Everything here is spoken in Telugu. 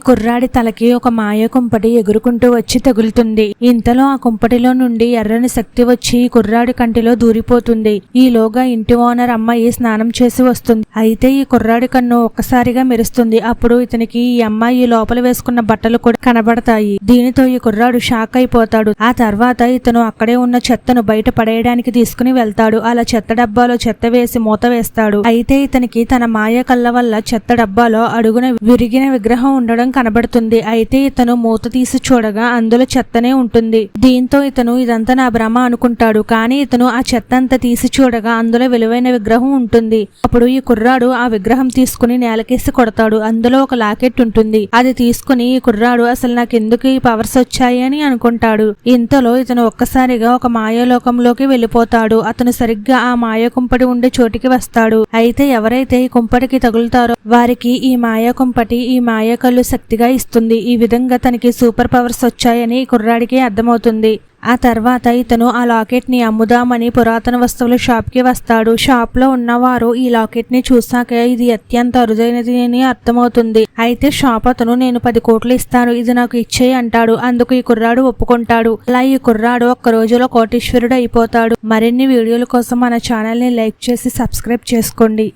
కుర్రాడి తలకి ఒక మాయ కుంపటి ఎగురుకుంటూ వచ్చి తగులుతుంది. ఇంతలో ఆ కుంపటిలో నుండి ఎర్రని శక్తి వచ్చి కుర్రాడి కంటిలో దూరిపోతుంది. ఈలోగా ఇంటి ఓనర్ అమ్మాయి స్నానం చేసి వస్తుంది. అయితే ఈ కుర్రాడి కన్ను ఒక్కసారిగా మెరుస్తుంది. అప్పుడు ఇతనికి ఈ అమ్మాయి లోపల వేసుకున్న బట్టలు కూడా కనబడతాయి. దీనితో ఈ కుర్రాడు షాక్ అయిపోతాడు. ఆ తర్వాత ఇతను అక్కడే ఉన్న చెత్తను బయట పడేయడానికి తీసుకుని వెళ్తాడు. అలా చెత్త డబ్బాలో చెత్త వేసి మూత వేస్తాడు. అయితే ఇతనికి తన మాయ కళ్ళ వల్ల చెత్త డబ్బాలో అడుగున విరిగిన విగ్రహం ఉండడం కనబడుతుంది. అయితే ఇతను మూత తీసి చూడగా అందులో చెత్తనే ఉంటుంది. దీంతో ఇతను ఇదంతా నా భ్రమ అనుకుంటాడు. కానీ ఇతను ఆ చెత్త అంతా తీసి చూడగా అందులో విలువైన విగ్రహం ఉంటుంది. అప్పుడు ఈ కుర్రాడు ఆ విగ్రహం తీసుకుని నేలకేసి కొడతాడు. అందులో ఒక లాకెట్ ఉంటుంది. అది తీసుకుని ఈ కుర్రాడు అసలు నాకెందుకు ఈ పవర్స్ వచ్చాయి అని అనుకుంటాడు. ఇంతలో ఇతను ఒక్కసారిగా ఒక మాయాలోకంలోకి వెళ్ళిపోతాడు. అతను సరిగ్గా ఆ మాయ కుంపటి ఉండే చోటికి వస్తాడు. అయితే ఎవరైతే ఈ కుంపటికి తగులుతారో వారికి ఈ మాయా కుంపటి ఈ మాయ కళ్ళు శక్తిగా ఇస్తుంది. ఈ విధంగా తనకి సూపర్ పవర్స్ వచ్చాయని ఈ కుర్రాడికి అర్థమవుతుంది. ఆ తర్వాత ఇతను ఆ లాకెట్ ని అమ్ముదామని పురాతన వస్తువుల షాప్ కి వస్తాడు. షాప్ లో ఉన్నవారు ఈ లాకెట్ ని చూసాక ఇది అత్యంత అరుదైనది అని అర్థమవుతుంది. అయితే షాప్ అతను నేను 10 కోట్లు ఇస్తాను, ఇది నాకు ఇచ్చేయి అంటాడు. అందుకు ఈ కుర్రాడు ఒప్పుకుంటాడు. అలా ఈ కుర్రాడు ఒక్క రోజులో కోటీశ్వరుడు అయిపోతాడు. మరిన్ని వీడియోల కోసం మన ఛానల్ ని లైక్ చేసి సబ్స్క్రైబ్ చేసుకోండి.